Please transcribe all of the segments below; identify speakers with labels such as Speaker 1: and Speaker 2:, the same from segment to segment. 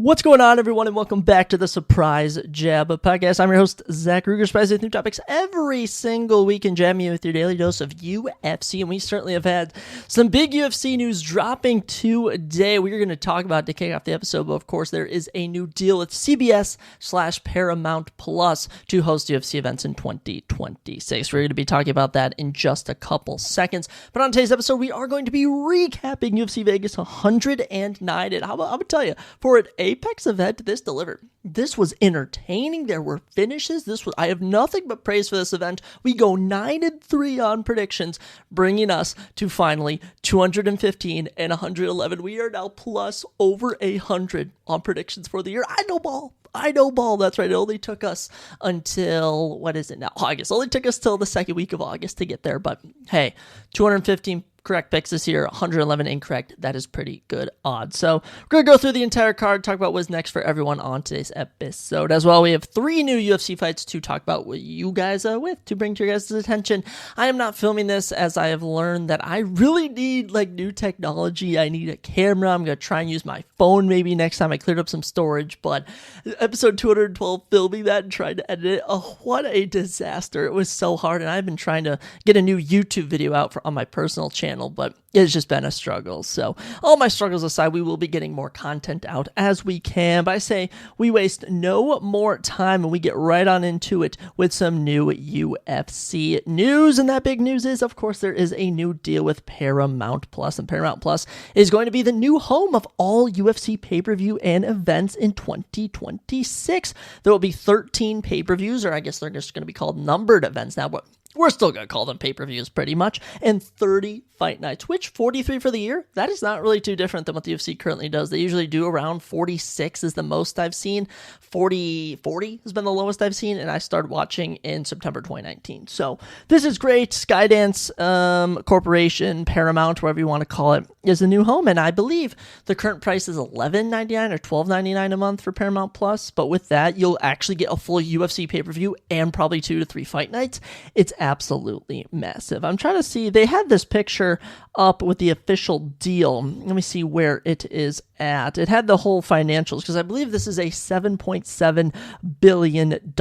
Speaker 1: What's going on, everyone, and welcome back to the Surprise Jab podcast. I'm your host, Zach Ruger, surprising with new topics every single week and jamming you with your daily dose of UFC, and we certainly have had some big UFC news dropping today. We're going to talk about to kick off the episode, but of course, there is a new deal with CBS/Paramount Plus to host UFC events in 2026. We're going to be talking about that in just a couple seconds, but on today's episode, we are going to be recapping UFC Vegas 109, and I'm going to tell you, for an Apex event, this delivered. This was entertaining. There were finishes. I have nothing but praise for this event. We go 9-3 on predictions, bringing us to finally 215 and 111. We are now plus over 100 on predictions for the year. I know ball. That's right. It only took us until, what is it now? August. It only took us till the second week of August to get there. But hey, 215 correct picks this year, 111 incorrect. That is pretty good odds. So we're going to go through the entire card, talk about what's next for everyone on today's episode. As well, we have 3 new UFC fights to talk about with you guys to bring to your guys' attention. I am not filming this as I have learned that I really need new technology. I need a camera. I'm going to try and use my phone maybe next time I cleared up some storage. But episode 212, filming that and trying to edit it, what a disaster. It was so hard, and I've been trying to get a new YouTube video out on my personal channel, but it's just been a struggle. So all my struggles aside, we will be getting more content out as we can. But I say we waste no more time and we get right on into it with some new UFC news. And that big news is, of course, there is a new deal with Paramount Plus, and Paramount Plus is going to be the new home of all UFC pay-per-view and events in 2026. There will be 13 pay-per-views, or I guess they're just going to be called numbered events now, but we're still going to call them pay-per-views pretty much, and 30 fight nights, which 43 for the year, that is not really too different than what the UFC currently does. They usually do around 46 is the most I've seen. 40 has been the lowest I've seen, and I started watching in September 2019. So this is great. Skydance Corporation, Paramount, whatever you want to call it, is a new home, and I believe the current price is $11.99 or $12.99 a month for Paramount Plus, but with that, you'll actually get a full UFC pay-per-view and probably 2 to 3 fight nights. It's absolutely massive. I'm trying to see, they had this picture up with the official deal. Let me see where it is at. It had the whole financials, because I believe this is a $7.7 billion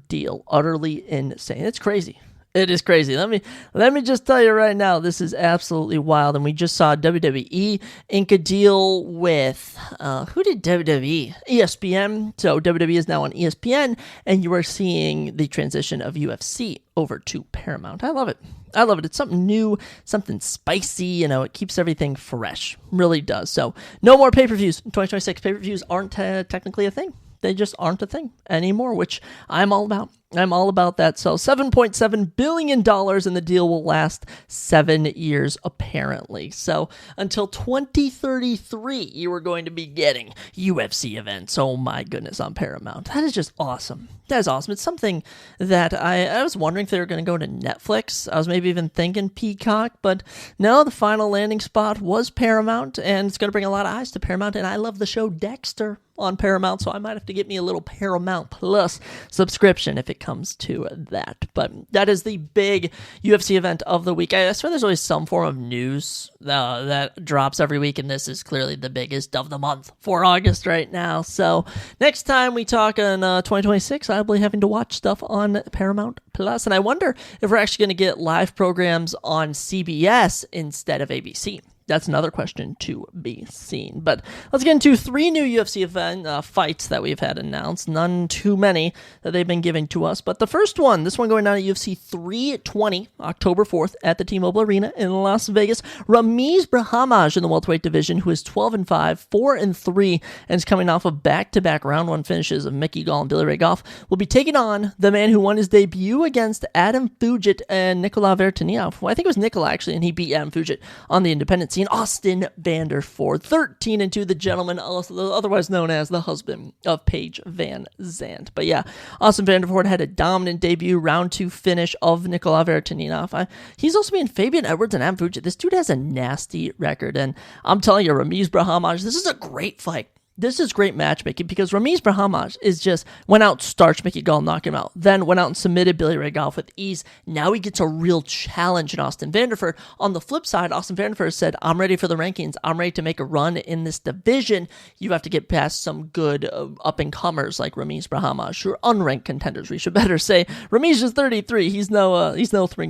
Speaker 1: deal. Utterly insane. It's crazy. It is crazy. Let me just tell you right now, this is absolutely wild. And we just saw WWE ink a deal with, who did WWE? ESPN. So WWE is now on ESPN, and you are seeing the transition of UFC over to Paramount. I love it. It's something new, something spicy. It keeps everything fresh. Really does. So no more pay-per-views in 2026. Pay-per-views aren't technically a thing. They just aren't a thing anymore, which I'm all about. I'm all about that. So $7.7 billion, and the deal will last 7 years, apparently. So until 2033, you are going to be getting UFC events. Oh my goodness, on Paramount. That is just awesome. That is awesome. It's something that I was wondering if they were going to go to Netflix. I was maybe even thinking Peacock, but no, the final landing spot was Paramount, and it's going to bring a lot of eyes to Paramount, and I love the show Dexter on Paramount, so I might have to get me a little Paramount Plus subscription if it comes to that. But that is the big UFC event of the week. I swear there's always some form of news that drops every week, and this is clearly the biggest of the month for August right now. So next time we talk in 2026, I'll be having to watch stuff on Paramount Plus, and I wonder if we're actually going to get live programs on CBS instead of ABC. That's another question to be seen. But let's get into 3 new UFC event fights that we've had announced. None too many that they've been giving to us. But the first one, this one going down at UFC 320, October 4th at the T-Mobile Arena in Las Vegas. Ramiz Brahimaj in the welterweight division, who is 12-5, 4-3, and is coming off of back-to-back round 1 finishes of Mickey Gall and Billy Ray Goff, will be taking on the man who won his debut against Adam Fugit and Nicolas Vertaniov. Well, I think it was Nicolas, actually, and he beat Adam Fugit on the independent scene. Austin Vanderford, 13-2, the gentleman, otherwise known as the husband of Paige Van Zandt. But yeah, Austin Vanderford had a dominant debut, round 2 finish of Nicolas Vertaniov. He's also been Fabian Edwards and Adam Fugit. This dude has a nasty record, and I'm telling you, Ramiz Brahimaj, this is a great fight. This is great matchmaking because Ramiz Brahimaj is just went out, starched Mickey Gall, knocked him out. Then went out and submitted Billy Ray Golf with ease. Now he gets a real challenge in Austin Vanderford. On the flip side, Austin Vanderford said, I'm ready for the rankings. I'm ready to make a run in this division. You have to get past some good up-and-comers like Ramiz Brahimaj, who are unranked contenders. We should better say. Ramiz is 33. He's no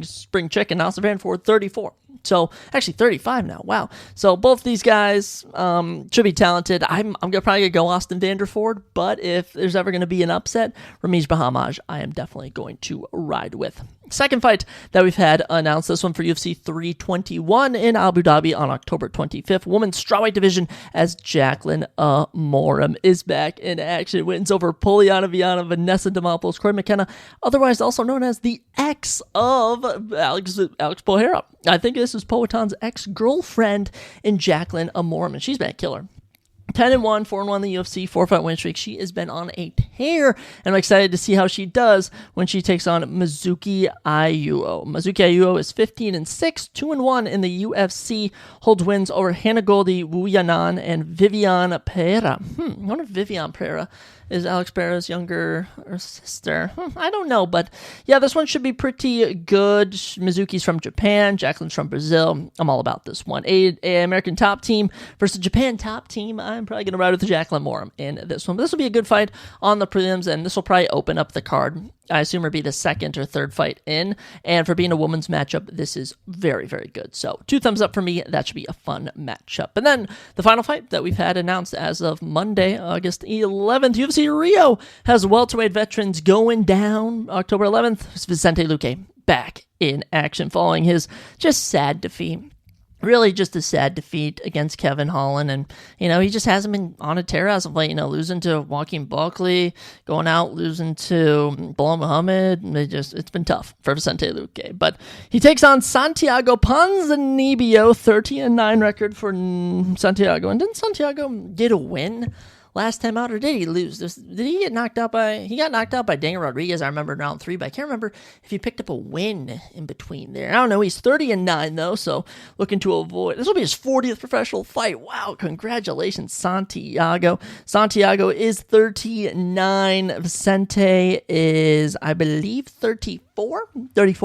Speaker 1: spring chicken. Austin Vanderford, 34. So, actually 35 now. Wow. So, both these guys should be talented. I'm probably going to go Austin Vanderford, but if there's ever going to be an upset, Ramiz Brahimaj, I am definitely going to ride with. Second fight that we've had announced, this one for UFC 321 in Abu Dhabi on October 25th. Women's strawweight division as Jacqueline Amorim is back in action. Wins over Poliana Viana, Vanessa Demopoulos, Corey McKenna, otherwise also known as the ex of Alex Bojera. I think this is Poatan's ex-girlfriend in Jacqueline Amorim, and she's been a killer. 10-1, 4-1 in the UFC, 4-fight win streak. She has been on a tear, and I'm excited to see how she does when she takes on Mizuki Ayuo. Mizuki Ayuo is 15-6, 2-1 in the UFC, holds wins over Hannah Goldie, Wu Yanan, and Viviane Pereira. I wonder if Viviane Pereira is Alex Pereira's younger sister. I don't know, but yeah, this one should be pretty good. Mizuki's from Japan, Jacqueline's from Brazil. I'm all about this one. A American top team versus Japan top team. I'm probably going to ride with the Jacqueline Morum in this one. But this will be a good fight on the prelims, and this will probably open up the card. I assume it'll be the second or third fight in. And for being a women's matchup, this is very, very good. So 2 thumbs up for me. That should be a fun matchup. And then the final fight that we've had announced as of Monday, August 11th, UFC Rio has welterweight veterans going down. October 11th, Vicente Luque back in action following his just sad defeat. Really just a sad defeat against Kevin Holland, and he just hasn't been on a tear as of late. Losing to Joaquin Buckley, going out, losing to Bilal Muhammad. It's been tough for Vicente Luque. But he takes on Santiago Ponzinibbio, 30-9 record for Santiago. And didn't Santiago get a win last time out, or did he lose? Did he get knocked out by... He got knocked out by Daniel Rodriguez, I remember, in round 3, but I can't remember if he picked up a win in between there. I don't know. He's 30-9, though, so looking to avoid... This will be his 40th professional fight. Wow, congratulations, Santiago. Santiago is 39. Vicente is, I believe, 34,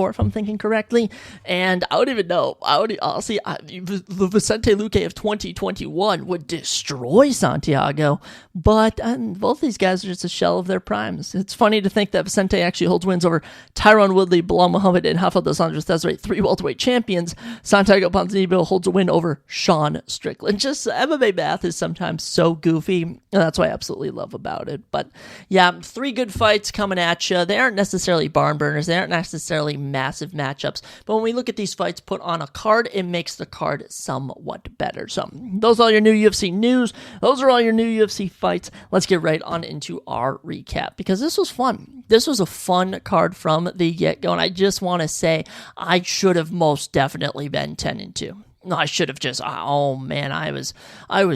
Speaker 1: if I'm thinking correctly. And I don't even know. Honestly, the Vicente Luque of 2021 would destroy Santiago. But both these guys are just a shell of their primes. It's funny to think that Vicente actually holds wins over Tyron Woodley, Bilal Muhammad, and Rafael dos Anjos Desiree, 3 welterweight champions. Santiago Ponzinibbio holds a win over Sean Strickland. Just MMA math is sometimes so goofy, and that's what I absolutely love about it. But yeah, 3 good fights coming at you. They aren't necessarily barn burners. They aren't necessarily massive matchups. But when we look at these fights put on a card, it makes the card somewhat better. So those are all your new UFC news. Those are all your new UFC fights. Let's get right on into our recap, because this was fun. This was a fun card from the get-go, and I just want to say I should have most definitely been 10-2. No, I should have just, oh man, I was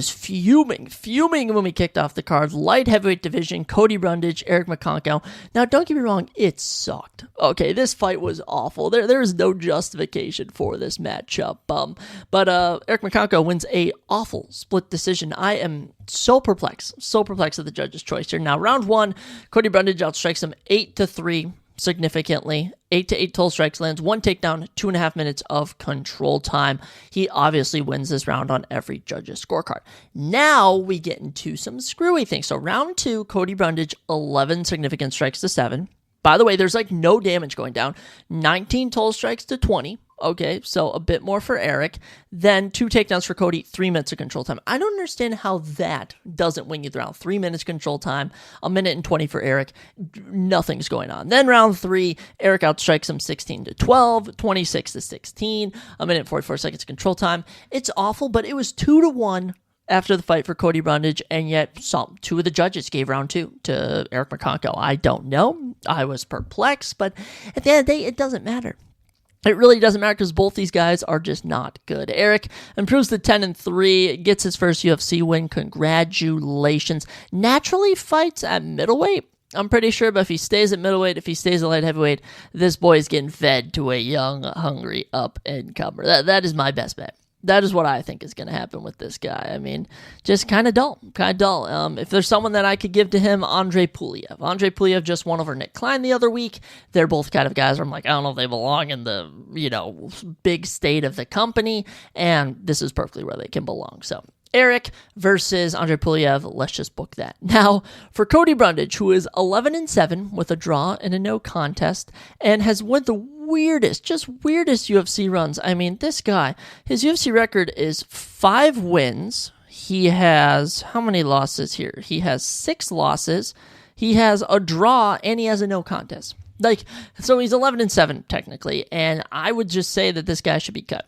Speaker 1: fuming when we kicked off the card. Light heavyweight division, Cody Brundage, Eric McConaughey. Now, don't get me wrong, it sucked. Okay, this fight was awful. There is no justification for this matchup. But Eric McConaughey wins a awful split decision. I am so perplexed at the judge's choice here. Now, round 1, Cody Brundage outstrikes him 8-3. Significantly, 8-8 total strikes, lands 1 takedown, 2.5 minutes of control time. He obviously wins this round on every judge's scorecard. Now we get into some screwy things. So round 2, Cody Brundage, 11 significant strikes to 7. By the way, there's no damage going down. 19 total strikes to 20. Okay, so a bit more for Eric. Then 2 takedowns for Cody, 3 minutes of control time. I don't understand how that doesn't win you the round. 3 minutes control time, 1 minute and 20 for Eric. Nothing's going on. Then round 3, Eric outstrikes him 16-12, 26-16, 1 minute and 44 seconds of control time. It's awful, but it was 2-1 after the fight for Cody Brundage, and yet 2 of the judges gave round 2 to Eric McConaughey. I don't know. I was perplexed, but at the end of the day, it doesn't matter. It really doesn't matter because both these guys are just not good. Eric improves to 10-3, gets his first UFC win. Congratulations. Naturally fights at middleweight, I'm pretty sure, but if he stays at middleweight, if he stays at light heavyweight, this boy is getting fed to a young, hungry up-and-comer. That is my best bet. That is what I think is going to happen with this guy. I mean, just kind of dull. If there's someone that I could give to him, Andre Puliev. Andre Puliev just won over Nick Klein the other week. They're both kind of guys where I'm like, I don't know if they belong in the, big state of the company, and this is perfectly where they can belong. So Eric versus Andre Puliev. Let's just book that. Now, for Cody Brundage, who is 11-7 with a draw and a no contest, and has won the weirdest UFC runs. I mean, this guy, his UFC record is 5 wins. He has, how many losses here? He has 6 losses. He has a draw, and he has a no contest. So he's 11-7 technically, and I would just say that this guy should be cut.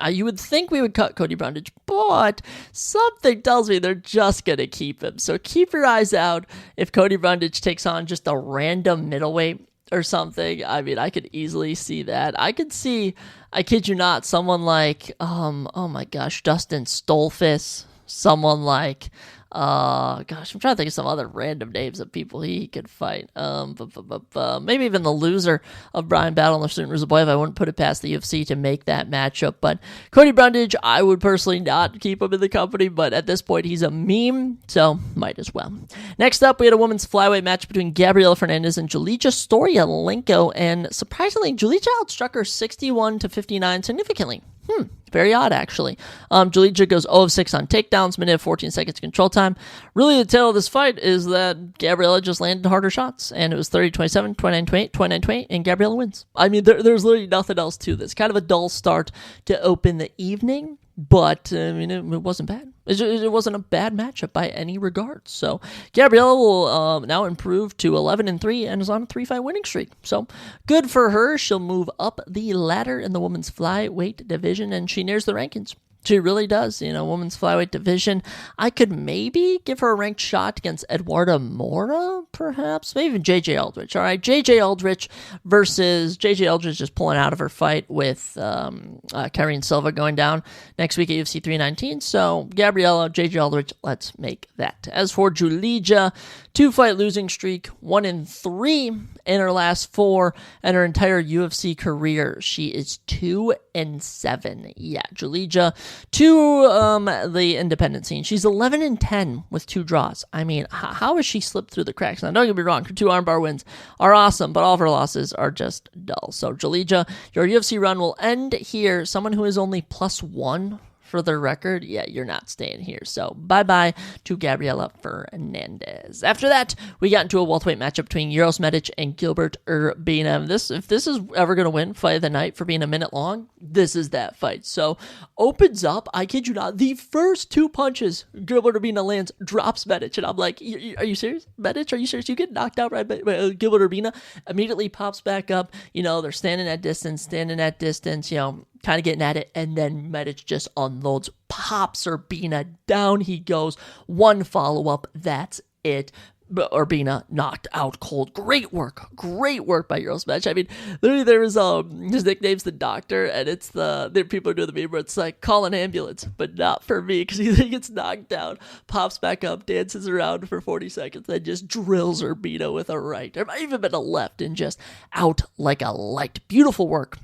Speaker 1: You would think we would cut Cody Brundage, but something tells me they're just going to keep him. So keep your eyes out if Cody Brundage takes on just a random middleweight or something. I mean, I could easily see that. I could see, I kid you not, someone like, oh my gosh, Dustin Stolfus, someone like, I'm trying to think of some other random names of people he could fight. Maybe even the loser of Brian Battle and Lersutin Ruzaboyev. I wouldn't put it past the UFC to make that matchup. But Cody Brundage, I would personally not keep him in the company, but at this point, he's a meme, so might as well. Next up, we had a women's flyweight match between Gabriela Fernandez and Julija Storyalenko, and surprisingly, Julija outstruck her 61-59 significantly. Very odd, actually. Julija goes 0-6 on takedowns, minute 14 seconds control time. Really, the tale of this fight is that Gabriela just landed harder shots, and it was 30-27, 29-28, 29-28, and Gabriela wins. I mean, there's literally nothing else to this. Kind of a dull start to open the evening, but I mean, it wasn't bad. It wasn't a bad matchup by any regard. So Gabriela will now improve to 11-3 and is on a 3-fight winning streak. So good for her. She'll move up the ladder in the women's flyweight division, and she nears the rankings. She really does. Women's flyweight division. I could maybe give her a ranked shot against Eduarda Mora, perhaps. Maybe even JJ Aldrich. All right, JJ Aldrich versus JJ Aldrich just pulling out of her fight with Karine Silva going down next week at UFC 319. So Gabriela, JJ Aldrich, let's make that. As for Julija, 2-fight losing streak, 1-3 in her last 4, and her entire UFC career, she is 2-7. Yeah, Julija to the independent scene. She's 11-10 with 2 draws. I mean, how has she slipped through the cracks? Now, don't get me wrong, her 2 armbar wins are awesome, but all of her losses are just dull. So, Julija, your UFC run will end here. Someone who is only +1 for their record, yeah, you're not staying here. So bye-bye to Gabriela Fernandez. After that, we got into a welterweight matchup between Uros Medic and Gilbert Urbina. If this is ever going to win fight of the night for being a minute long, this is that fight. So opens up, I kid you not, the first 2 punches Gilbert Urbina lands drops Medic, and I'm like, are you serious? Medic, are you serious? You get knocked out right by Gilbert Urbina, immediately pops back up. They're standing at distance, kind of getting at it, and then Medic just unloads, pops Urbina, down he goes, 1 follow-up, that's it. Urbina knocked out cold. Great work by Uros Medic. I mean, literally there was, his nickname's the Doctor, and it's the people are doing the meme where it's like, call an ambulance, but not for me, because he gets knocked down, pops back up, dances around for 40 seconds, then just drills Urbina with a right. There might even been a left, and just out like a light. Beautiful work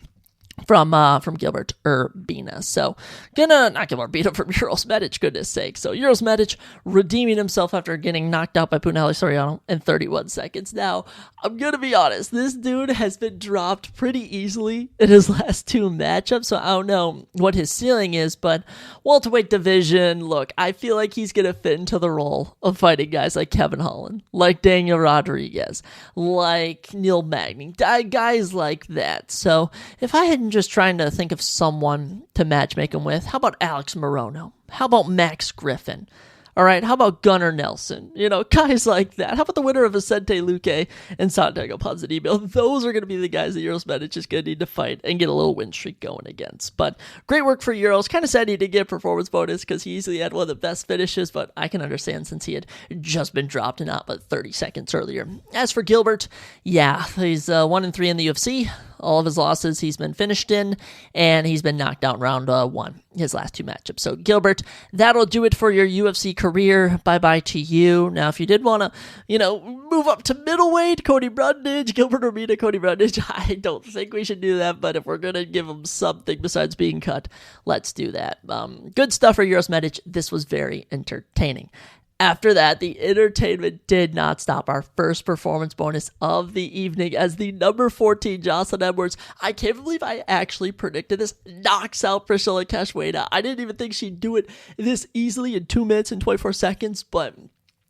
Speaker 1: from Gilbert Urbina. So, not Gilbert Urbina, from Uros Medic, goodness sake. So, Uros Medic redeeming himself after getting knocked out by Punahele Soriano in 31 seconds. Now, I'm going to be honest, this dude has been dropped pretty easily in his last 2 matchups, so I don't know what his ceiling is, but welterweight division, look, I feel like he's going to fit into the role of fighting guys like Kevin Holland, like Daniel Rodriguez, like Neil Magny, guys like that. So, if I hadn't just trying to think of someone to matchmake him with, how about Alex Morono? How about Max Griffin? All right, how about Gunnar Nelson? Guys like that. How about the winner of Vicente Luque and Santiago Ponzinibbio? Those are going to be the guys that Uros Medic is going to need to fight and get a little win streak going against. But great work for Uros. Kind of sad he didn't get a performance bonus because he easily had one of the best finishes, but I can understand since he had just been dropped not but 30 seconds earlier. As for Gilbert, yeah, he's 1-3 in the UFC. All of his losses he's been finished in, and he's been knocked out in round 1, his last 2 matchups. So Gilbert, that'll do it for your UFC career. Bye-bye to you. Now, if you did want to, move up to middleweight, Cody Brundage, Gilbert Armida, Cody Brundage, I don't think we should do that, but if we're going to give him something besides being cut, let's do that. Good stuff for Uros Medic. This was very entertaining. After that, the entertainment did not stop. Our first performance bonus of the evening as the number 14 Jocelyn Edwards, I can't believe I actually predicted this, knocks out Priscilla Cachoeira. I didn't even think she'd do it this easily in 2 minutes and 24 seconds, but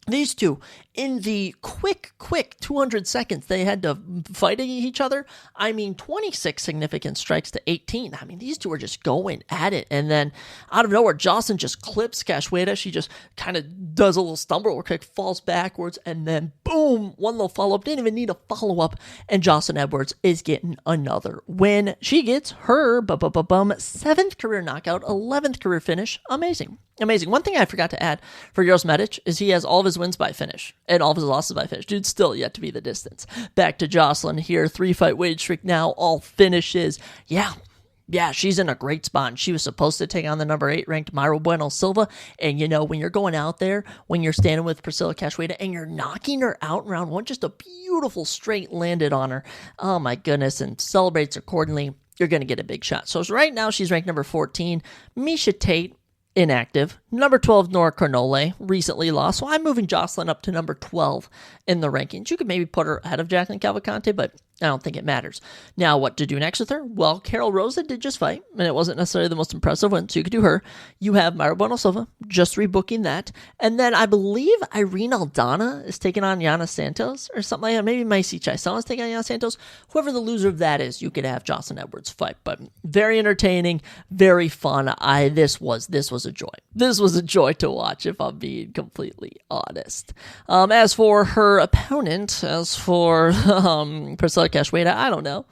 Speaker 1: these two, in the quick 200 seconds they had to fighting each other, 26 significant strikes to 18. These two were just going at it. And then out of nowhere, Jocelyn just clips Cachoeira. She just kind of does a little stumble real quick, falls backwards, and then boom, one little follow-up. Didn't even need a follow-up. And Jocelyn Edwards is getting another win. She gets her 7th career knockout, 11th career finish. Amazing. One thing I forgot to add for Uros Medic is he has all of his wins by finish and all of his losses by finish. Dude's still yet to be the distance. Back to Jocelyn here. 3-fight win streak now, all finishes. Yeah, she's in a great spot. She was supposed to take on the number 8 ranked Mayra Bueno Silva. And when you're going out there, when you're standing with Priscilla Cachoeira and you're knocking her out in round 1, just a beautiful straight landed on her. Oh my goodness, and celebrates accordingly. You're going to get a big shot. So right now she's ranked number 14. Misha Tate, inactive. Number 12, Nora Carnole, recently lost. So I'm moving Jocelyn up to number 12 in the rankings. You could maybe put her ahead of Jacqueline Cavalcante, but I don't think it matters. Now, what to do next with her? Well, Carol Rosa did just fight, and it wasn't necessarily the most impressive one, so you could do her. You have Mayra Bueno Silva, just rebooking that. And then I believe Irene Aldana is taking on Yana Santos, or something like that. Maybe Macy Chiasson is taking on Yana Santos. Whoever the loser of that is, you could have Jocelyn Edwards fight. But very entertaining, very fun. This was a joy. This was a joy to watch, if I'm being completely honest. As for her opponent, Priscilla Cachoeira, I don't know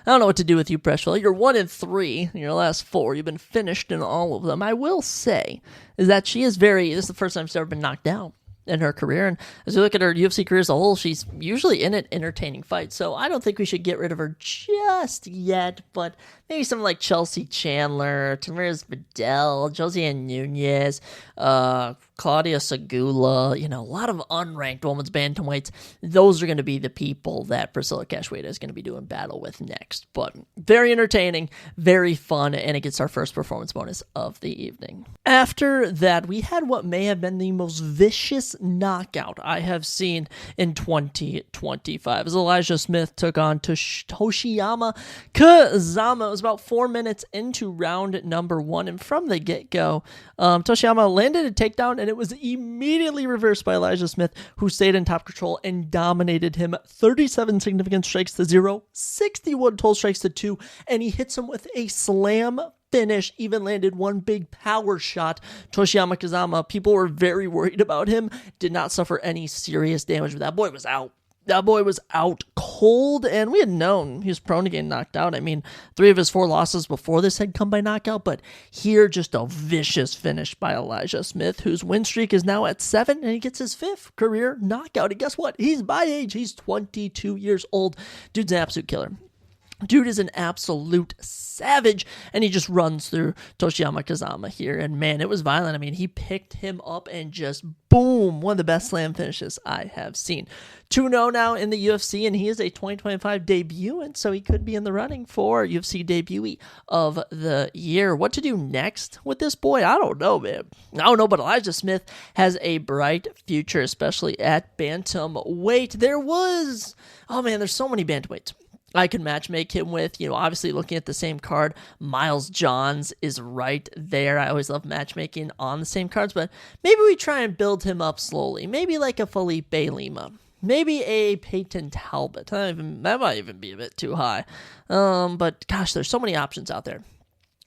Speaker 1: what to do with you, Priscilla. You're 1-3 in your last 4. You've been finished in all of them. I will say is that this is the first time she's ever been knocked down in her career. And as we look at her UFC career as a whole, she's usually in an entertaining fight. So I don't think we should get rid of her just yet, but maybe someone like Chelsea Chandler, Tamiris Bedell, Josiane Nunez, Claudia Segula, a lot of unranked women's bantamweights. Those are going to be the people that Priscilla Cachoeira is going to be doing battle with next. But very entertaining, very fun, and it gets our first performance bonus of the evening. After that, we had what may have been the most vicious knockout I have seen in 2025 as Elijah Smith took on Toshiyama Kazama. It was about 4 minutes into round number 1, and from the get-go, Toshiyama landed a takedown, and it was immediately reversed by Elijah Smith, who stayed in top control and dominated him 37 significant strikes to 0, 61 total strikes to 2, and he hits him with a slam finish, even landed one big power shot. Toshiyama Kazama, people were very worried about him, did not suffer any serious damage, but that boy was out. That boy was out cold, and we had known he was prone to getting knocked out. 3 of his 4 losses before this had come by knockout, but here just a vicious finish by Elijah Smith, whose win streak is now at 7, and he gets his 5th career knockout. And guess what? He's my age. He's 22 years old. Dude's an absolute killer. Dude is an absolute savage, and he just runs through Toshiyama Kazama here, and man, it was violent. He picked him up and just boom, one of the best slam finishes I have seen. 2-0 now in the UFC, and he is a 2025 debutant, so he could be in the running for UFC debutee of the year. What to do next with this boy? I don't know, man. I don't know, but Elijah Smith has a bright future, especially at bantamweight. There's so many bantamweights I could matchmake him with, obviously looking at the same card, Miles Johns is right there. I always love matchmaking on the same cards, but maybe we try and build him up slowly. Maybe like a Felipe Lima. Maybe a Peyton Talbot. That might even be a bit too high. But gosh, there's so many options out there.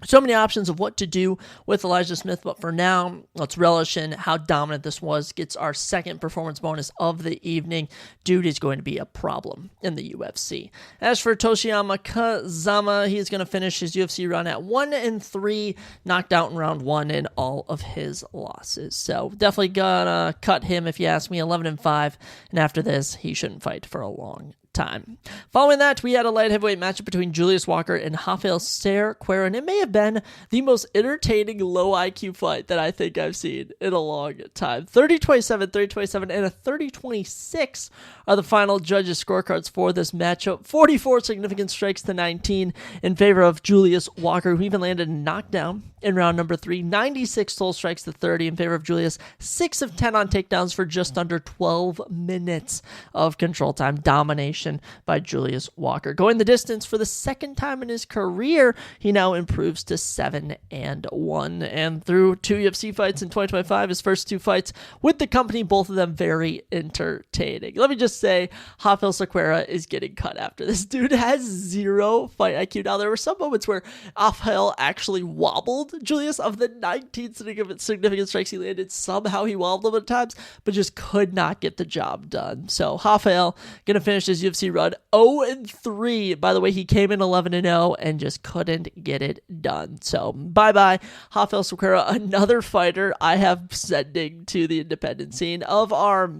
Speaker 1: So many options of what to do with Elijah Smith, but for now, let's relish in how dominant this was. Gets our 2nd performance bonus of the evening. Dude is going to be a problem in the UFC. As for Toshiyama Kazama, he is going to finish his UFC run at 1-3, knocked out in round 1 in all of his losses. So definitely gonna cut him if you ask me, 11-5, and after this, he shouldn't fight for a long time. Following that, we had a light heavyweight matchup between Julius Walker and Rafael Serqueira, and it may have been the most entertaining low IQ fight that I think I've seen in a long time. 30-27, 30-27, and a 30-26 are the final judges' scorecards for this matchup. 44 significant strikes to 19 in favor of Julius Walker, who even landed a knockdown in round number 3. 96 total strikes to 30 in favor of Julius. 6 of 10 on takedowns for just under 12 minutes of control time. Domination by Julius Walker. Going the distance for the second time in his career, he now improves to 7-1. And through 2 UFC fights in 2025, his first 2 fights with the company, both of them very entertaining. Let me just say, Rafael Serqueira is getting cut after this. Dude has 0 fight IQ. Now, there were some moments where Rafael actually wobbled Julius. Of the 19 significant strikes he landed, somehow he wobbled him at times, but just could not get the job done. So Rafael going to finish his UFC run 0-3. By the way, he came in 11-0 and just couldn't get it done. So bye-bye, Rafael Serqueira, another fighter I have sending to the independent scene. Of our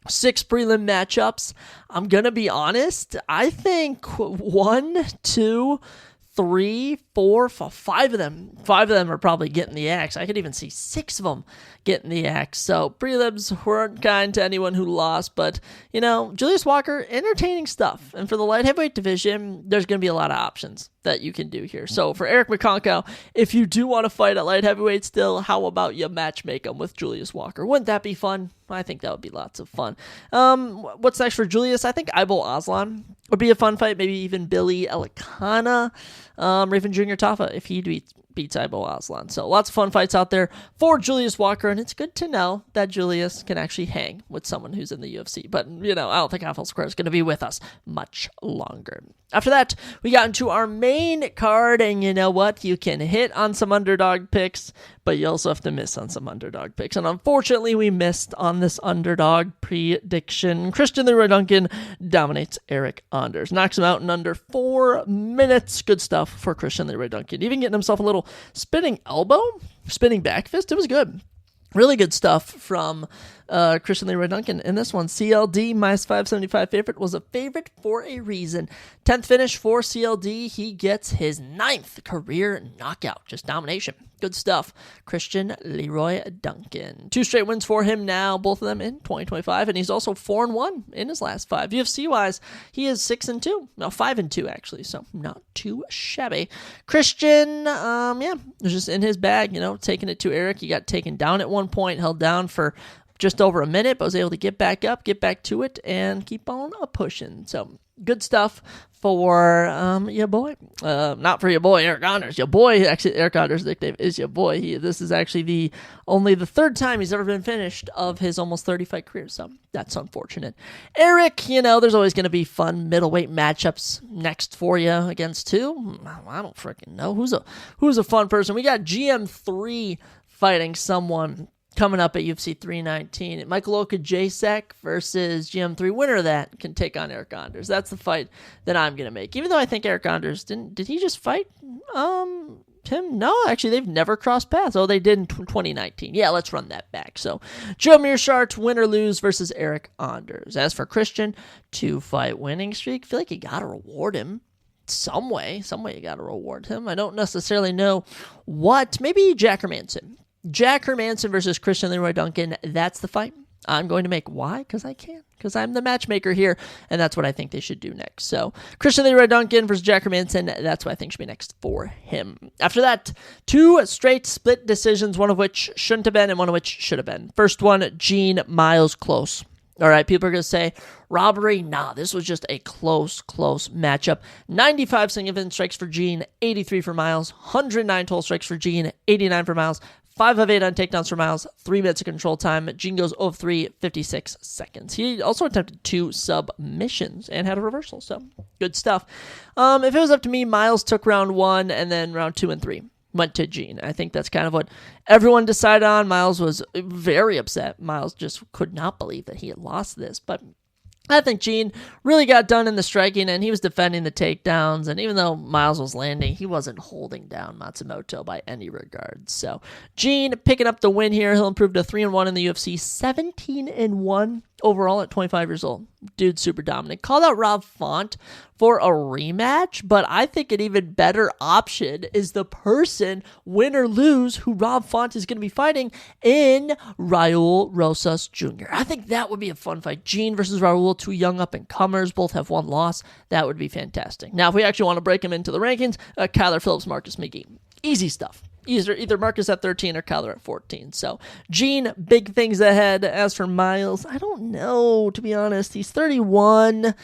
Speaker 1: 6 prelim matchups, I'm going to be honest, I think 1, 2, 3, 4, 5 of them. 5 of them are probably getting the axe. I could even see 6 of them getting the axe. So prelims weren't kind to anyone who lost, but Julius Walker, entertaining stuff. And for the light heavyweight division, there's going to be a lot of options that you can do here. So for Eric McConkow, if you do want to fight at light heavyweight still, how about you matchmake him with Julius Walker? Wouldn't that be fun? I think that would be lots of fun. What's next for Julius? I think Ibo Aslan would be a fun fight. Maybe even Billy Elikana, Raven Jr. Tafa, if he beats Ibo Aslan. So lots of fun fights out there for Julius Walker, and it's good to know that Julius can actually hang with someone who's in the UFC. But, I don't think Rafael Serqueira is going to be with us much longer. After that, we got into our main card, and you know what? You can hit on some underdog picks, but you also have to miss on some underdog picks. And unfortunately, we missed on this underdog prediction. Christian Leroy Duncan dominates Eric Anders. Knocks him out in under 4 minutes. Good stuff for Christian Leroy Duncan. Even getting himself a little spinning elbow, spinning back fist. It was good. Really good stuff from Christian Leroy Duncan in this one. CLD minus 575 favorite was a favorite for a reason. 10th finish for CLD. He gets his 9th career knockout. Just domination. Good stuff. Christian Leroy Duncan. 2 straight wins for him now, both of them in 2025, and he's also 4-1 in his last 5. UFC-wise, he is 6-2. No, 5-2 actually, so not too shabby. Christian, was just in his bag, taking it to Eric. He got taken down at one point, held down for just over a minute, but was able to get back up, get back to it, and keep on pushing. So good stuff for your boy. Not for your boy, Eric Anders. Your boy, actually, Eric Anders' nickname is your boy. This is actually only the 3rd time he's ever been finished of his almost 30-fight career, so that's unfortunate. Eric, there's always going to be fun middleweight matchups next for you against who? I don't freaking know. Who's a fun person? We got GM3 fighting someone coming up at UFC 319. Michael Okajacek versus GM3. Winner of that can take on Eric Anders. That's the fight that I'm going to make. Even though I think Eric Anders did he just fight him? No, actually, they've never crossed paths. Oh, they did in 2019. Yeah, let's run that back. So, Joe Mearshart, win or lose versus Eric Anders. As for Christian, 2-fight winning streak. I feel like you got to reward him some way you got to reward him. I don't necessarily know what. Maybe Jack Hermanson. Jack Hermanson versus Christian Leroy Duncan. That's the fight I'm going to make. Why? Because I can. Because I'm the matchmaker here, and that's what I think they should do next. So, Christian Leroy Duncan versus Jack Hermanson, that's what I think should be next for him. After that, 2 straight split decisions, one of which shouldn't have been and one of which should have been. First one, Gene Miles close. All right, people are going to say, robbery? Nah, this was just a close matchup. 95 significant strikes for Gene, 83 for Miles, 109 total strikes for Gene, 89 for Miles, 5 of 8 on takedowns for Miles, 3 minutes of control time. Gene goes 0-3, 56 seconds. He also attempted 2 submissions and had a reversal, so good stuff. If it was up to me, Miles took round 1, and then round 2 and 3 went to Gene. I think that's kind of what everyone decided on. Miles was very upset. Miles just could not believe that he had lost this, but I think Gene really got done in the striking, and he was defending the takedowns, and even though Miles was landing, he wasn't holding down Matsumoto by any regard. So Gene picking up the win here. He'll improve to 3-1 in the UFC, 17-1 overall at 25 years old. Dude's super dominant. Called out Rob Font for a rematch, but I think an even better option is the person, win or lose, who Rob Font is going to be fighting in Raul Rosas Jr. I think that would be a fun fight. Gene versus Raul, two young up-and-comers, both have one loss. That would be fantastic. Now, if we actually want to break them into the rankings, Kyler Phillips, Marcus McGee. Easy stuff. Either Marcus at 13 or Kyler at 14. So, Gene, big things ahead. As for Miles, I don't know, to be honest. He's 31,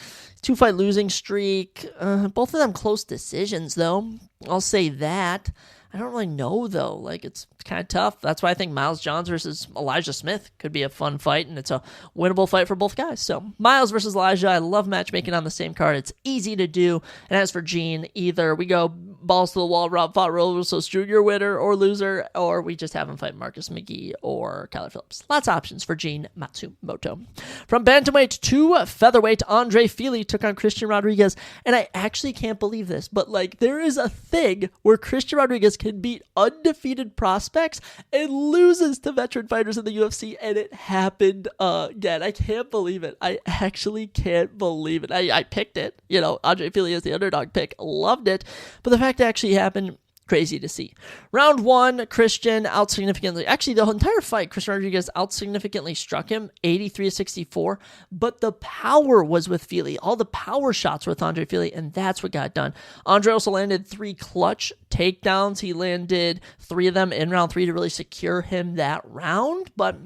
Speaker 1: 2-fight losing streak. Both of them close decisions, though. I'll say that. I don't really know, though. Like, it's kind of tough. That's why I think Miles Johns versus Elijah Smith could be a fun fight, and it's a winnable fight for both guys. So, Miles versus Elijah, I love matchmaking on the same card. It's easy to do. And as for Gene, either we go balls to the wall, Rob fought Rosas Jr. winner or loser, or we just have him fight Marcus McGee or Kyler Phillips. Lots of options for Gene Matsumoto. From bantamweight to featherweight, Andre Fili took on Christian Rodriguez, and I actually can't believe this, but like there is a thing where Christian Rodriguez can beat undefeated prospects and loses to veteran fighters in the UFC, and it happened again. I can't believe it. I actually can't believe it. I picked it. You know, Andre Fili is the underdog pick. Loved it. But the fact it actually happened, crazy to see. Round one, Christian out significantly. Actually, the entire fight, Christian Rodriguez out significantly struck him, 83-64. But the power was with Fili. All the power shots were with Andre Fili, and that's what got done. Andre also landed 3 clutch takedowns. He landed 3 of them in round 3 to really secure him that round. But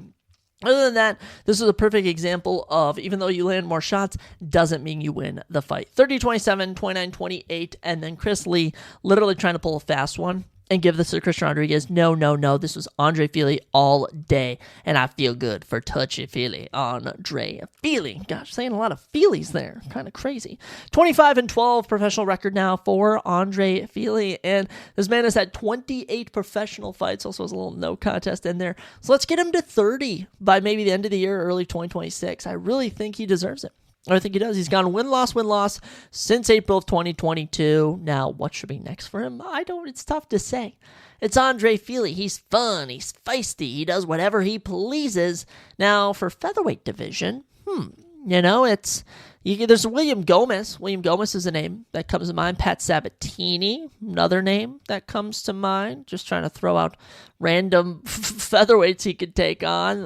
Speaker 1: other than that, this is a perfect example of even though you land more shots, doesn't mean you win the fight. 30-27, 29-28, and then Chris Lee literally trying to pull a fast one and give this to Christian Rodriguez. No. This was Andre Fili all day, and I feel good for touchy Fili. Andre Fili. Gosh, saying a lot of Filis there. Kind of crazy. 25-12 professional record now for Andre Fili, and this man has had 28 professional fights. Also has a little no contest in there. So let's get him to 30 by maybe the end of the year, early 2026. I really think he deserves it. I think he does. He's gone win-loss since April of 2022. Now, what should be next for him? It's tough to say. It's Andre Fili. He's fun. He's feisty. He does whatever he pleases. Now, for featherweight division, there's William Gomez. William Gomez is a name that comes to mind. Pat Sabatini, another name that comes to mind. Just trying to throw out random featherweights he could take on.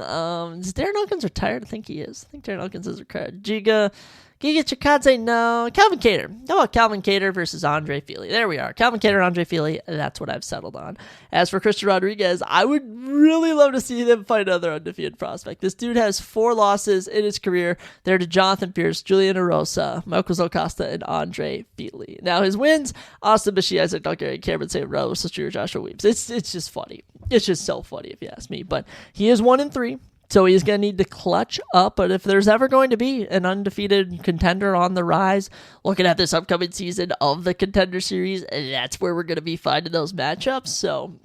Speaker 1: Is Darren Elkins retired? I think he is. I think Darren Elkins is retired. Giga Chikadze, no. Calvin Kattar. How about Calvin Kattar versus Andre Fili? There we are. Calvin Kattar, Andre Fili. That's what I've settled on. As for Christian Rodriguez, I would really love to see him fight another undefeated prospect. This dude has 4 losses in his career. They're to Jonathan Pierce, Julian Erosa, Marcos Acosta, and Andre Fili. Now his wins, Austin Bashir, Isaac Duggar, Cameron St. Rose, Sister Joshua Weems. It's just funny. It's just so funny if you ask me. But he is 1-3. So he's going to need to clutch up, but if there's ever going to be an undefeated contender on the rise, looking at this upcoming season of the Contender Series, that's where we're going to be finding those matchups. So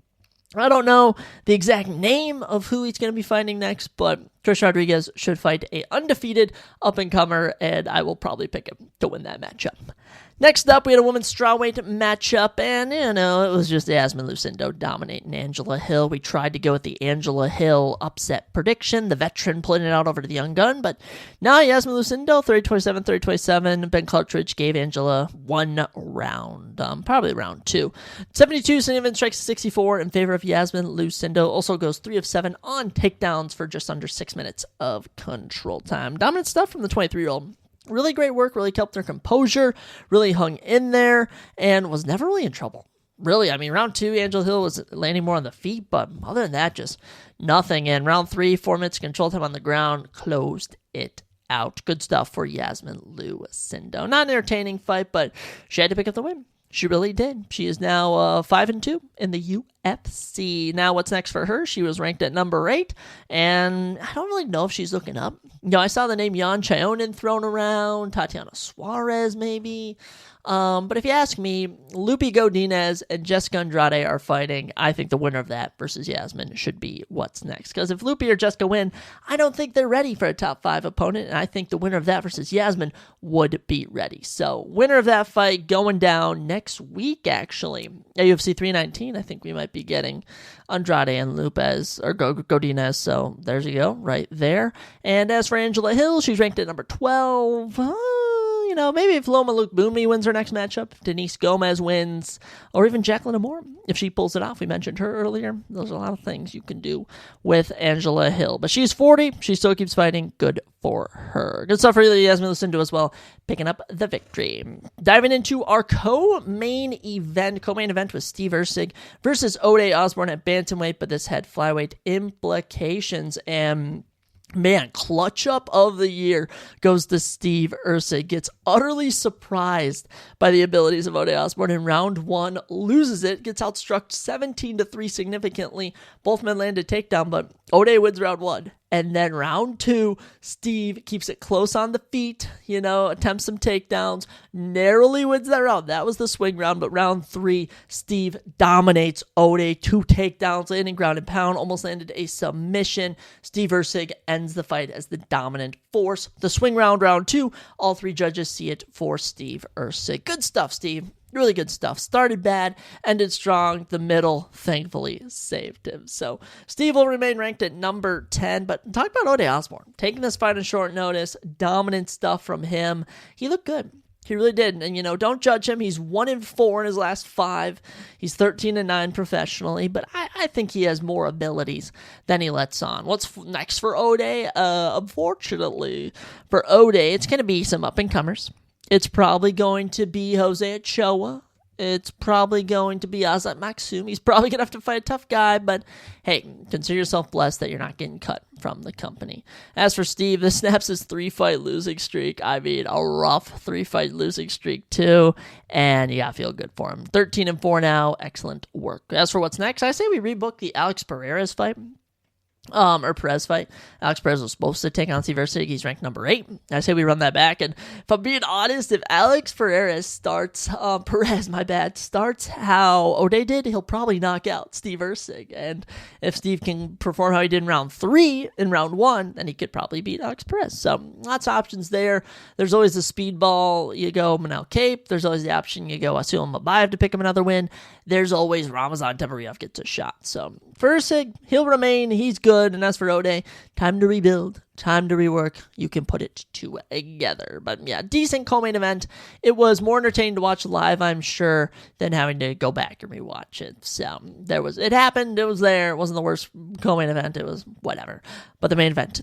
Speaker 1: I don't know the exact name of who he's going to be fighting next, but Christian Rodriguez should fight a undefeated up-and-comer, and I will probably pick him to win that matchup. Next up, we had a women's strawweight matchup, and, it was just Yasmin Lucindo dominating Angela Hill. We tried to go with the Angela Hill upset prediction, the veteran pulling it out over to the young gun, but now Yasmin Lucindo, 30-27, 30-27. Ben Cartridge gave Angela 1 round, probably round 2. 72, Sullivan strikes 64 in favor of Yasmin Lucindo. Also goes 3 of 7 on takedowns for just under 6 minutes of control time. Dominant stuff from the 23-year-old. Really great work, really kept her composure, really hung in there, and was never really in trouble. Really, round 2, Angela Hill was landing more on the feet, but other than that, just nothing. And round 3, 4 minutes control time on the ground, closed it out. Good stuff for Yasmin Lucindo. Not an entertaining fight, but she had to pick up the win. She really did. She is now 5-2 in the UFC. Now, what's next for her? She was ranked at number 8, and I don't really know if she's looking up. I saw the name Yan Chaonin thrown around, Tatiana Suarez maybe. But if you ask me, Lupi Godinez and Jessica Andrade are fighting. I think the winner of that versus Yasmin should be what's next. Because if Lupi or Jessica win, I don't think they're ready for a top 5 opponent. And I think the winner of that versus Yasmin would be ready. So winner of that fight going down next week, actually. At UFC 319, I think we might might be getting Andrade and Lopez or Godinez. So there's you go, right there. And as for Angela Hill, she's ranked at number 12. Maybe if Loma Luke Boomy wins her next matchup, Denise Gomez wins, or even Jacqueline Amore, if she pulls it off. We mentioned her earlier. Those are a lot of things you can do with Angela Hill. But she's 40. She still keeps fighting. Good for her. Good stuff for you guys to listen to as well. Picking up the victory. Diving into our co-main event. Co-main event was Steve Erceg versus Ode Osborne at bantamweight, but this had flyweight implications. And man, clutch up of the year goes to Steve Erceg. Gets utterly surprised by the abilities of Ode Osborne in round 1, loses it, gets outstruck 17-3 significantly. Both men landed takedown, but Ode wins round 1. And then round 2, Steve keeps it close on the feet, attempts some takedowns, narrowly wins that round. That was the swing round, but round 3, Steve dominates Ode, 2 takedowns, landing ground and pound, almost landed a submission. Steve Erceg ends the fight as the dominant force. The swing round, round 2, all 3 judges see it for Steve Erceg. Good stuff, Steve. Really good stuff. Started bad, ended strong. The middle, thankfully, saved him. So Steve will remain ranked at number 10. But talk about Ode Osborne. Taking this fight on short notice. Dominant stuff from him. He looked good. He really did. And, don't judge him. He's 1-4 in his last 5. He's 13-9 professionally. But I think he has more abilities than he lets on. What's next for Ode? Unfortunately, for Ode, it's going to be some up-and-comers. It's probably going to be Jose Ochoa. It's probably going to be Azat Maksum. He's probably going to have to fight a tough guy, but hey, consider yourself blessed that you're not getting cut from the company. As for Steve, this snaps his 3-fight losing streak. I mean, a rough 3-fight losing streak too, and I feel good for him. 13-4 now. Excellent work. As for what's next, I say we rebook the Alex Pereira's fight. Or Perez fight. Alex Perez was supposed to take on Steve Erceg. He's ranked number 8. I say we run that back. And if I'm being honest, if Alex Perez starts how Ode did, he'll probably knock out Steve Erceg. And if Steve can perform how he did in round 3 in round 1, then he could probably beat Alex Perez. So lots of options there. There's always the speedball. You go Manel Cape. There's always the option you go Asil Mabayev to pick him another win. There's always Ramazan Tabariev gets a shot. So for Erceg, he'll remain. He's good. And as for Ode, time to rebuild, time to rework. You can put it together. But yeah, decent co-main event. It was more entertaining to watch live, I'm sure, than having to go back and rewatch it. So it happened. It was there. It wasn't the worst co-main event. It was whatever. But the main event,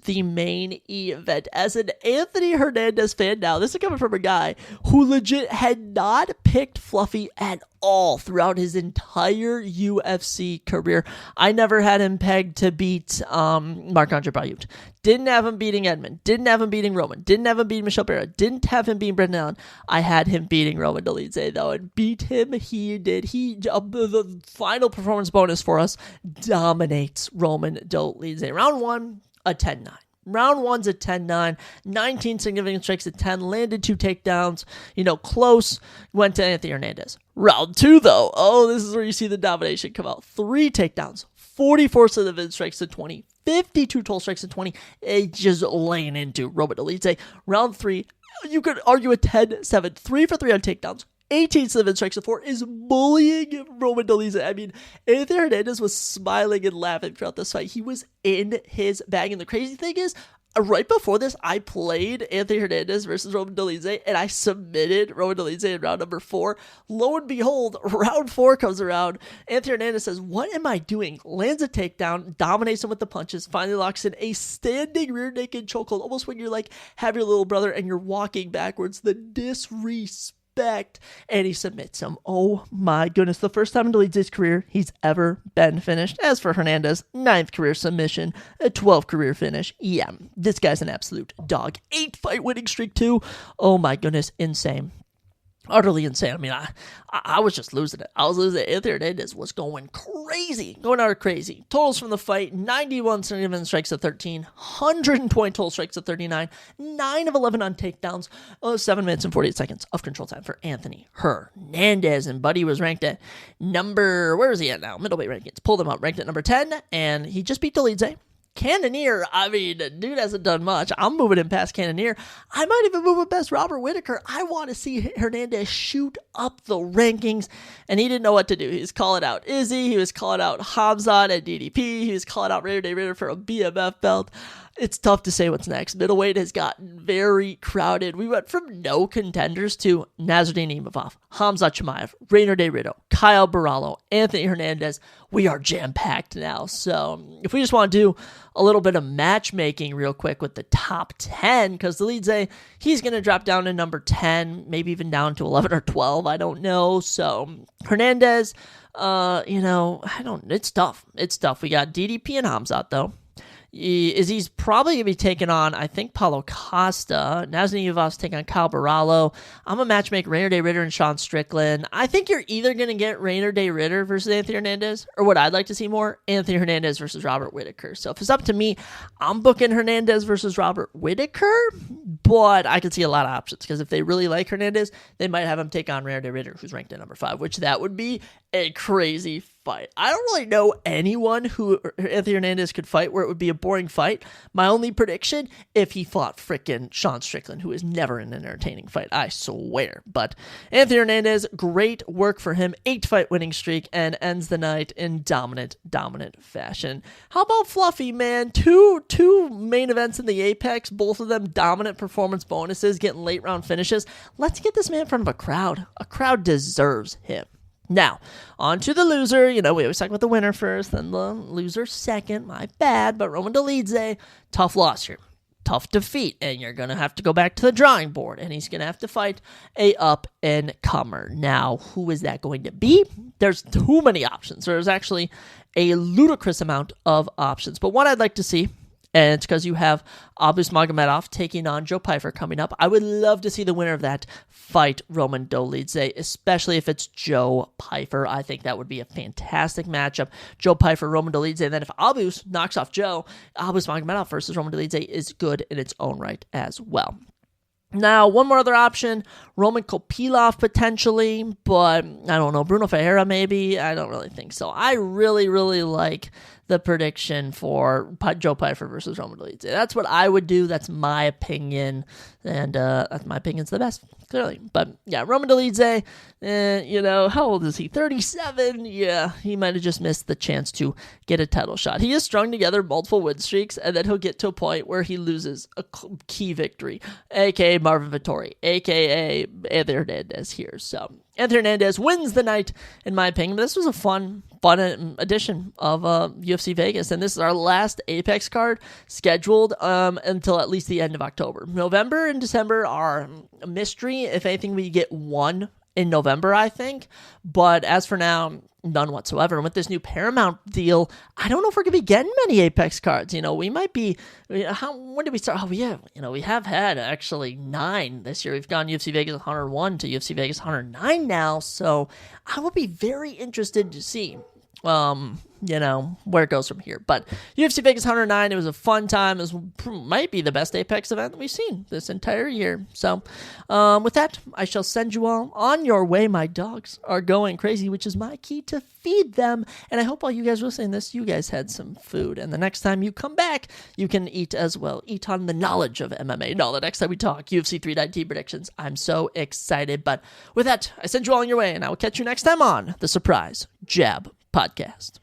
Speaker 1: as an Anthony Hernandez fan now, this is coming from a guy who legit had not picked Fluffy at all throughout his entire UFC career. I never had him pegged to beat Marc-Andre Barriault. Didn't have him beating Edmund. Didn't have him beating Roman. Didn't have him beating Michel Pereira. Didn't have him beating Brendan Allen. I had him beating Roman Dolidze, though, and beat him. He did. The final performance bonus for us dominates Roman Dolidze. Round 1, a 10-9. Round 1's a 10-9, 19 significant strikes at 10, landed 2 takedowns, close, went to Anthony Hernandez. Round 2, though, this is where you see the domination come out. 3 takedowns, 44 significant strikes to 20, 52 total strikes to 20, just laying into Roman Dolidze. Round 3, you could argue a 10-7, 3 for 3 on takedowns. 18 strikes to 4 is bullying Roman Dolidze. I mean, Anthony Hernandez was smiling and laughing throughout this fight. He was in his bag. And the crazy thing is, right before this, I played Anthony Hernandez versus Roman Dolidze, and I submitted Roman Dolidze in round number 4. Lo and behold, round 4 comes around. Anthony Hernandez says, "What am I doing?" Lands a takedown, dominates him with the punches, finally locks in a standing rear naked chokehold, almost when you're have your little brother and you're walking backwards. The disrespect. And he submits him. Oh my goodness. The first time in Dolidze's career he's ever been finished. As for Hernandez, 9th career submission, a 12th career finish. Yeah, this guy's an absolute dog. 8-fight winning streak too. Oh my goodness. Insane. Utterly insane. I mean, I was just losing it. I was losing it. Anthony Hernandez was going crazy. Going out crazy. Totals from the fight, 91 significant strikes at 13, 120 total strikes at 39, 9 of 11 on takedowns, 7 minutes and 48 seconds of control time for Anthony Hernandez. And Buddy was ranked at where is he at now? Middleweight rankings. Pulled him up, ranked at number 10, and he just beat Dolidze. Cannonier, I mean, dude hasn't done much. I'm moving him past Cannonier. I might even move him past Robert Whittaker. I want to see Hernandez shoot up the rankings, and he didn't know what to do. He was calling out Izzy. He was calling out Hamzat at DDP. He was calling out Raider Day Ritter for a BMF belt. It's tough to say what's next. Middleweight has gotten very crowded. We went from no contenders to Nasruddin Imavov, Hamzat Chimaev, Rainer Day Rito, Kyle Barallo, Anthony Hernandez. We are jam-packed now. So if we just want to do a little bit of matchmaking real quick with the top 10, because the Lidze, he's going to drop down to number 10, maybe even down to 11 or 12. I don't know. So Hernandez, it's tough. It's tough. We got DDP and Hamzat, though. He's probably going to be taking on, I think, Paulo Costa. Nasruddin Imavov's taking on Kyle Barallo. I'm going to matchmake Rainer Day Ritter and Sean Strickland. I think you're either going to get Rainer Day Ritter versus Anthony Hernandez, or what I'd like to see more, Anthony Hernandez versus Robert Whittaker. So if it's up to me, I'm booking Hernandez versus Robert Whittaker, but I could see a lot of options, because if they really like Hernandez, they might have him take on Rainer Day Ritter, who's ranked at number 5, which that would be a crazy fight. I don't really know anyone who Anthony Hernandez could fight where it would be a boring fight. My only prediction, if he fought frickin' Sean Strickland, who is never an entertaining fight, I swear. But Anthony Hernandez, great work for him. 8-fight winning streak, and ends the night in dominant fashion. How about Fluffy, man? Two main events in the Apex, both of them dominant performance bonuses, getting late round finishes. Let's get this man in front of a crowd. A crowd deserves him. Now, on to the loser. We always talk about the winner first, then the loser second. My bad, but Roman Dolidze, tough loss here. Tough defeat, and you're going to have to go back to the drawing board, and he's going to have to fight a up-and-comer. Now, who is that going to be? There's too many options. There's actually a ludicrous amount of options, but one I'd like to see, and it's because you have Abus Magomedov taking on Joe Pyfer coming up. I would love to see the winner of that fight Roman Dolidze, especially if it's Joe Pyfer. I think that would be a fantastic matchup. Joe Pyfer, Roman Dolidze, and then if Abus knocks off Joe, Abus Magomedov versus Roman Dolidze is good in its own right as well. Now, one more other option, Roman Kopilov potentially, but I don't know, Bruno Ferreira maybe? I don't really think so. I really, really like the prediction for Joe Pyfer versus Roman Dolidze. That's what I would do. That's my opinion, and my opinion's the best, clearly. But yeah, Roman Dolidze, how old is he? 37? Yeah, he might have just missed the chance to get a title shot. He has strung together multiple win streaks, and then he'll get to a point where he loses a key victory, aka Marvin Vettori, aka Anthony Hernandez here. So Anthony Hernandez wins the night, in my opinion. This was a fun edition of UFC Vegas, and this is our last Apex card scheduled until at least the end of October. November and December are a mystery. If anything, we get one in November, I think, but as for now, none whatsoever. And with this new Paramount deal, I don't know if we're going to be getting many Apex cards. We might be, when did we start? Oh, we have had actually 9 this year. We've gone UFC Vegas 101 to UFC Vegas 109 now. So I will be very interested to see, where it goes from here. But UFC Vegas 109, it was a fun time. It might be the best Apex event that we've seen this entire year. So with that, I shall send you all on your way. My dogs are going crazy, which is my key to feed them. And I hope all you guys listening to this, you guys had some food. And the next time you come back, you can eat as well. Eat on the knowledge of MMA. No, the next time we talk, UFC 319 predictions. I'm so excited. But with that, I send you all on your way, and I will catch you next time on the Surprise Jab Podcast.